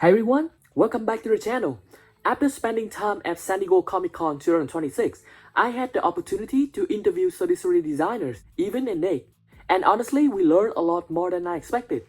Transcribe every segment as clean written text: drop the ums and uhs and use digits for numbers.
Hey everyone, welcome back to the channel. After spending time at San Diego Comic-Con 2026, I had the opportunity to interview 33 designers, Even and Nick. And honestly, we learned a lot more than I expected.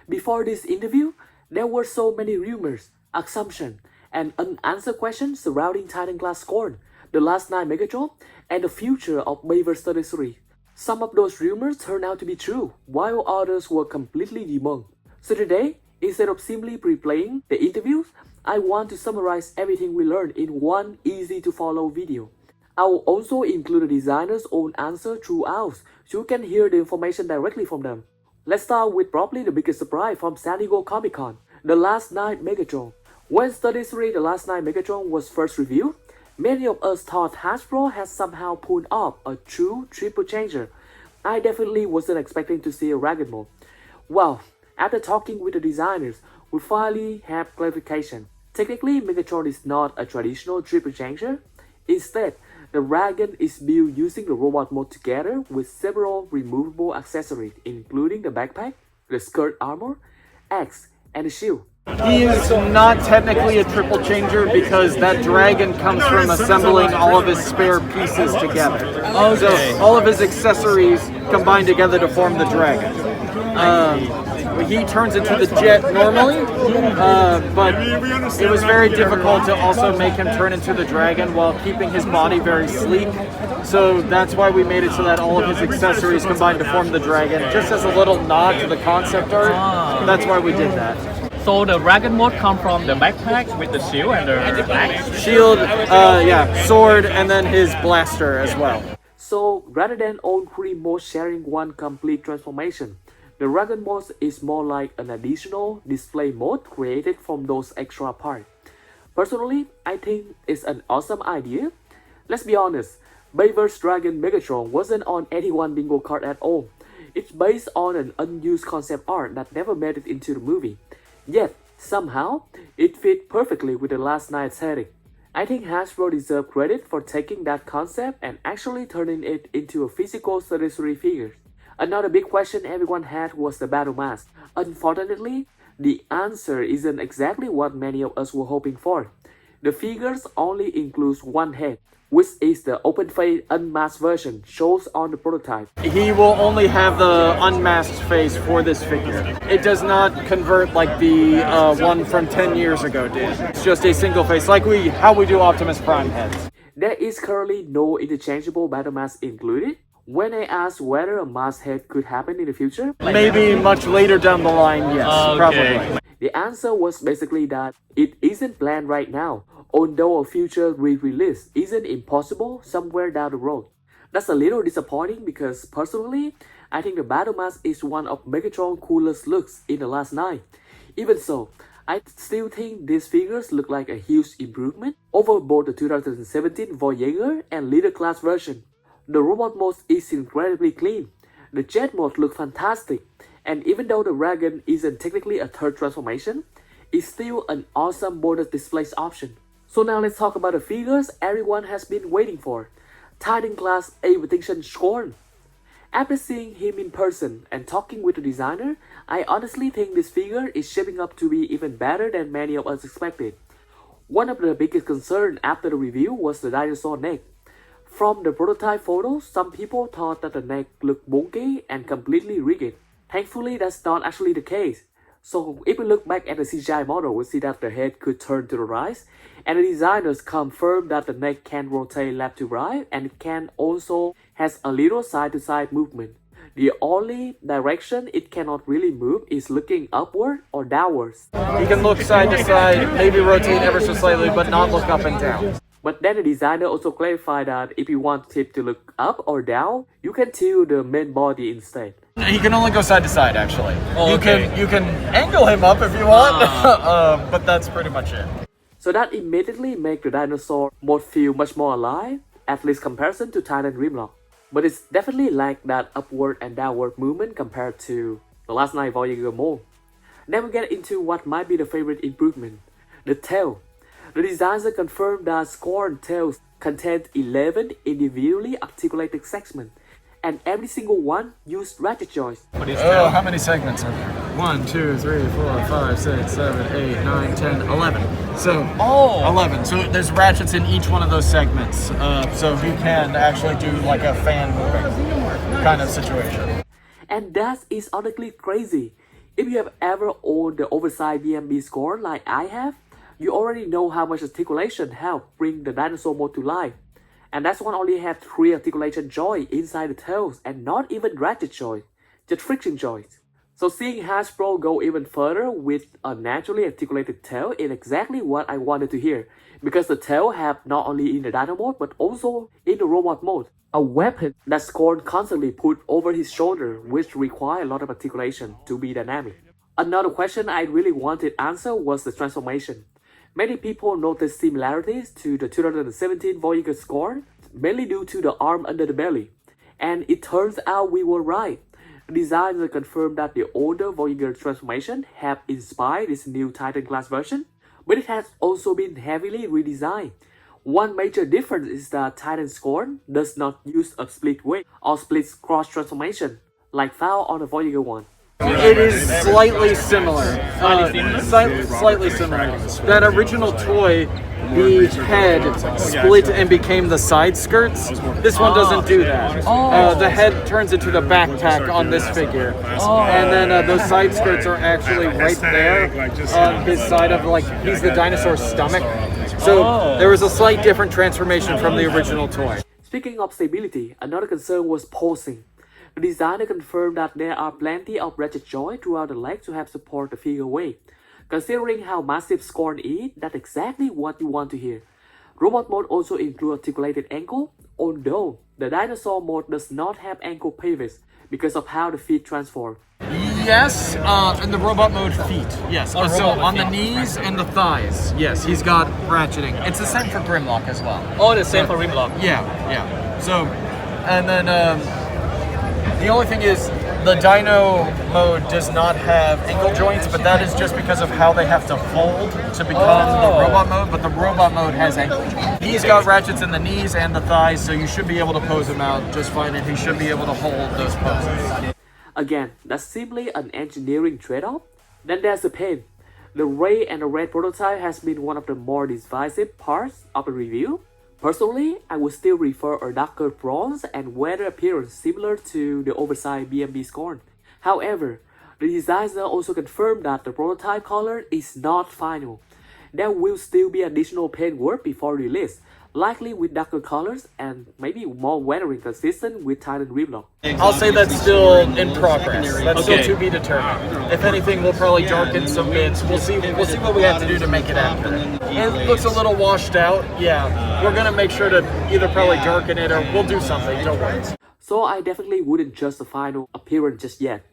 Before this interview, there were so many rumors, assumptions, and unanswered questions surrounding Titan Class Scorn, the last night Megatron, and the future of Bayverse 33. Some of those rumors turned out to be true, while others were completely debunked. So today, instead of simply replaying the interviews, I want to summarize everything we learned in one easy-to-follow video. I will also include the designer's own answer throughout, so you can hear the information directly from them. Let's start with probably the biggest surprise from San Diego Comic-Con, the Last Night Megatron. When 33 The Last Night Megatron was first revealed, many of us thought Hasbro had somehow pulled off a true triple changer. I definitely wasn't expecting to see a ragged mode. Well, after talking with the designers, we finally have clarification. Technically, Megatron is not a traditional triple changer. Instead, the Dragon is built using the robot mode together with several removable accessories, including the backpack, the skirt armor, axe, and the shield. He is not technically a triple changer because that dragon comes from assembling all of his spare pieces together. Okay. So all of his accessories combine together to form the dragon. He turns into the jet normally, but it was very difficult to also make him turn into the dragon while keeping his body very sleek. So that's why we made it so that all of his accessories combine to form the dragon, just as a little nod to the concept art. That's why we did that. So the dragon mode come from the backpack with the shield and the axe? Shield, sword, and then his blaster as well. So rather than all three modes sharing one complete transformation, the Dragon mode is more like an additional display mode created from those extra parts. Personally, I think it's an awesome idea. Let's be honest, Bayverse Dragon Megatron wasn't on anyone bingo card at all. It's based on an unused concept art that never made it into the movie. Yet, somehow, it fit perfectly with the last night setting. I think Hasbro deserves credit for taking that concept and actually turning it into a physical 33 figure. Another big question everyone had was the battle mask. Unfortunately, the answer isn't exactly what many of us were hoping for. The figures only includes one head, which is the open-face unmasked version shown on the prototype. He will only have the unmasked face for this figure. It does not convert like the one from 10 years ago did. It's just a single face, like how we do Optimus Prime heads. There is currently no interchangeable battle mask included. When I asked whether a mask head could happen in the future, maybe much later down the line, yes, probably. The answer was basically that it isn't planned right now, although a future re-release isn't impossible somewhere down the road. That's a little disappointing because personally, I think the battle mask is one of Megatron's coolest looks in the last night. Even so, I still think these figures look like a huge improvement over both the 2017 Voyager and Leader Class version. The robot mode is incredibly clean, the jet mode looks fantastic, and even though the Dragon isn't technically a third transformation, it's still an awesome bonus display option. So now let's talk about the figures everyone has been waiting for, Titan Class Scorn. After seeing him in person and talking with the designer, I honestly think this figure is shaping up to be even better than many of us expected. One of the biggest concerns after the review was the dinosaur neck. From the prototype photos, some people thought that the neck looked bulky and completely rigid. Thankfully, that's not actually the case. So if we look back at the CGI model, we see that the head could turn to the right, and the designers confirmed that the neck can rotate left to right and it can also has a little side-to-side movement. The only direction it cannot really move is looking upward or downwards. He can look side to side, maybe rotate ever so slightly, but not look up and down. But then the designer also clarified that if you want it to look up or down, you can tilt the main body instead. He can only go side to side, actually. Oh, okay. You can angle him up if you want, but that's pretty much it. So that immediately makes the dinosaur mode feel much more alive, at least comparison to Titan Grimlock. But it's definitely like that upward and downward movement compared to the last night Voyager mode. Then we get into what might be the favorite improvement, the tail. The designer confirmed that Scorn tails contained 11 individually articulated segments, and every single one used ratchet joints. What is Oh, that? how many segments are there? 1, 2, 3, 4, 5, 6, 7, 8, 9, 10, 11. So, 11. So there's ratchets in each one of those segments. So he can actually do like a fan moving kind of situation. And that is honestly crazy. If you have ever owned the oversized BMB Scorn like I have, you already know how much articulation helps bring the dinosaur mode to life. And that one only has 3 articulation joints inside the tails and not even ratchet joints, just friction joints. So seeing Hasbro go even further with a naturally articulated tail is exactly what I wanted to hear, because the tail have not only in the dino mode but also in the robot mode, a weapon that Scorn constantly put over his shoulder, which require a lot of articulation to be dynamic. Another question I really wanted answer was the transformation. Many people noticed similarities to the 2017 Voyager Scorn, mainly due to the arm under the belly. And it turns out we were right. Designers confirmed that the older Voyager transformation have inspired this new Titan class version, but it has also been heavily redesigned. One major difference is that Titan Scorn does not use a split wing or split cross transformation, like found on the Voyager one. It is slightly similar. Slightly similar. That original toy, the head split and became the side skirts. This one doesn't do that. The head turns into the backpack on this figure. And then those side skirts are actually right there on his side of, like, he's the dinosaur's stomach. So there was a slight different transformation from the original toy. Speaking of stability, another concern was posing. The designer confirmed that there are plenty of ratchet joints throughout the leg to help support the figure weight. Considering how massive Scorn is, that's exactly what you want to hear. Robot mode also includes articulated ankle, although the dinosaur mode does not have ankle pivots because of how the feet transform. Yes, in the robot mode feet. Yes. So on the knees and the thighs. Yes, he's got ratcheting. It's the same for Grimlock as well. Oh, the same for Grimlock. Yeah. So, and then the only thing is the Dino mode does not have ankle joints, but that is just because of how they have to fold to become the robot mode. But the robot mode has ankle joints. He's got ratchets in the knees and the thighs, so you should be able to pose him out just fine, and he should be able to hold those poses. Again, that's simply an engineering trade-off. Then there's the paint. The gray and the red prototype has been one of the more divisive parts of the review. Personally, I would still prefer a darker bronze and weather appearance similar to the oversized BMB Scorn. However, the designer also confirmed that the prototype color is not final. There will still be additional paint work before release, likely with darker colors and maybe more weathering consistent with Titan Grimlock. I'll say that's still in progress. That's still to be determined. If anything, we'll probably darken some bits. We'll see what we have to do to make it happen. It looks a little washed out. Yeah, we're gonna make sure to either probably darken it or we'll do something. Don't worry. So I definitely wouldn't judge the final appearance just yet.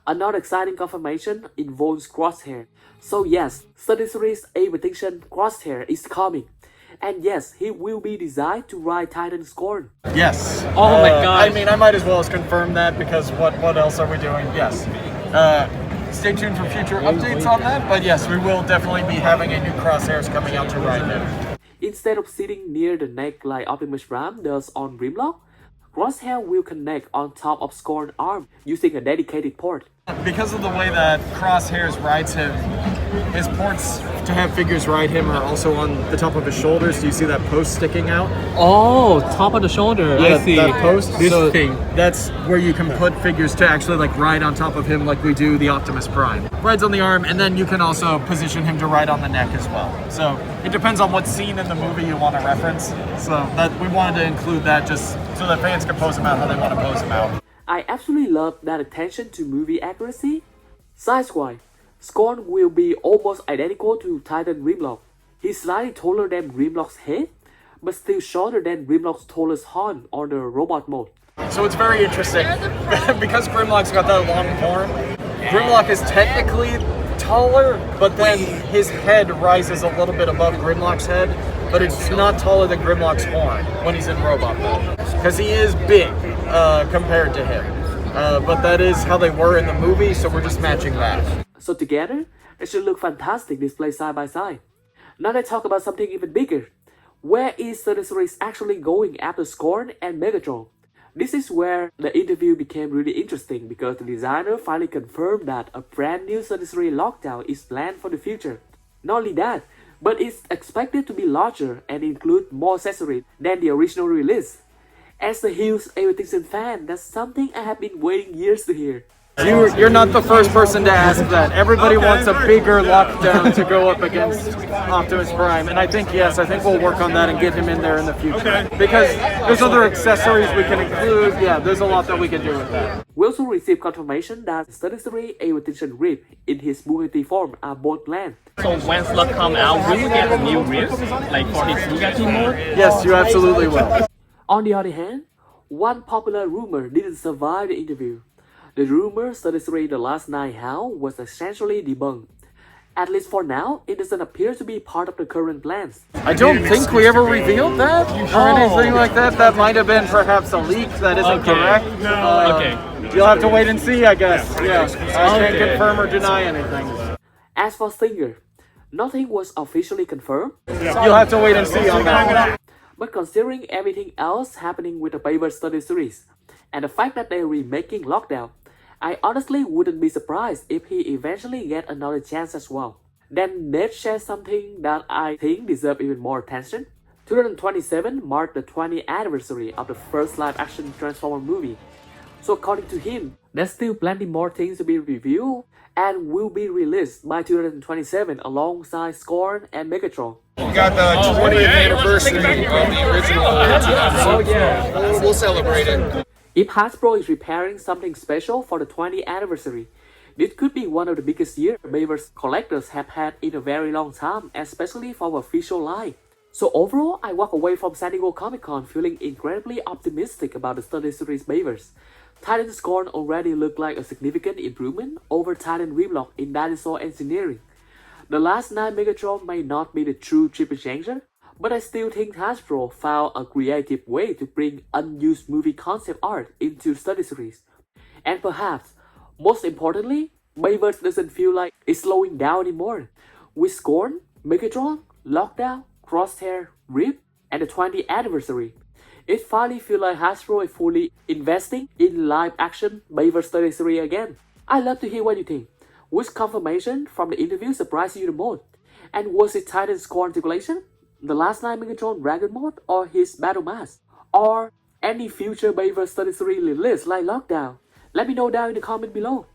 Another exciting confirmation involves Crosshair. So yes, SDCC's Extinction Crosshair is coming. And yes, he will be designed to ride Titan Scorn. Yes. Oh my god. I mean, I might as well as confirm that because what else are we doing? Yes. Stay tuned for future updates on that. But yes, we will definitely be having a new Crosshairs coming out to ride him. Instead of sitting near the neck like Optimus Prime does on Grimlock, Crosshair will connect on top of Scorn arm using a dedicated port. Because of the way that Crosshairs rides him, his ports to have figures ride him are also on the top of his shoulders. Do you see that post sticking out? Oh, top of the shoulder. I see. That post. This so thing. That's where you can put figures to actually like ride on top of him, like we do the Optimus Prime. Rides on the arm, and then you can also position him to ride on the neck as well. So it depends on what scene in the movie you want to reference. So that we wanted to include that just so that fans can pose him out how they want to pose him out. I absolutely love that attention to movie accuracy. Size-wise, Scorn will be almost identical to Titan Grimlock. He's slightly taller than Grimlock's head, but still shorter than Grimlock's tallest horn on the robot mode. So it's very interesting because Grimlock's got that long horn. Grimlock is technically taller, but then his head rises a little bit above Grimlock's head, but it's not taller than Grimlock's horn when he's in robot mode because he is big compared to him. But that is how they were in the movie, so we're just matching that. So together, it should look fantastic displayed side by side. Now let's talk about something even bigger. Where is SDCC actually going after Scorn and Megatron? This is where the interview became really interesting because the designer finally confirmed that a brand new 33 lockdown is planned for the future. Not only that, but it's expected to be larger and include more accessories than the original release. As a huge Extinction fan, that's something I have been waiting years to hear. You're not the first person to ask that. Everybody wants a bigger lockdown to go up against Optimus Prime, and I think we'll work on that and get him in there in the future. Because there's other accessories we can include. Yeah, there's a lot that we can do with that. We also received confirmation that 33 Extinction Rip in his Bugatti form are both planned. So when slot come out, will you get a new ribs like for his Bugatti mode? Yes, you absolutely will. On the other hand, one popular rumor didn't survive the interview. The rumor 33 The Last Night How was essentially debunked. At least for now, it doesn't appear to be part of the current plans. I don't think we ever revealed that or anything like that. That might have been perhaps a leak that isn't correct. You'll have to wait and see, I guess. Yeah, I can't confirm or deny anything. As for Stinger, nothing was officially confirmed. You'll have to wait and see on that one. But considering everything else happening with the Bayverse study series, and the fact that they're remaking Lockdown, I honestly wouldn't be surprised if he eventually get another chance as well. Then Ned shares something that I think deserves even more attention. 2027 marked the 20th anniversary of the first live-action Transformer movie. So according to him, there's still plenty more things to be reviewed and will be released by 2027 alongside Scorn and Megatron. We got the 20th anniversary of the original. We'll celebrate it. If Hasbro is preparing something special for the 20th anniversary, this could be one of the biggest years Bayverse collectors have had in a very long time, especially for our official line. So overall, I walk away from San Diego Comic-Con feeling incredibly optimistic about the study series Bayverse. Titan Scorn already looked like a significant improvement over Titan Grimlock in dinosaur engineering. The Last Night Megatron may not be the true triple changer, but I still think Hasbro found a creative way to bring unused movie concept art into the study series. And perhaps, most importantly, Bayverse doesn't feel like it's slowing down anymore. With Scorn, Megatron, Lockdown, Crosshair, Rip, and the 20th anniversary, it finally feels like Hasbro is fully investing in live-action Bayverse study series again. I'd love to hear what you think. Which confirmation from the interview surprised you the most? And was it Titan Scorn articulation, the Last Night Megatron Dragon Mode, or his Battle Mask? Or any future Bayverse 33 release like Lockdown? Let me know down in the comment below.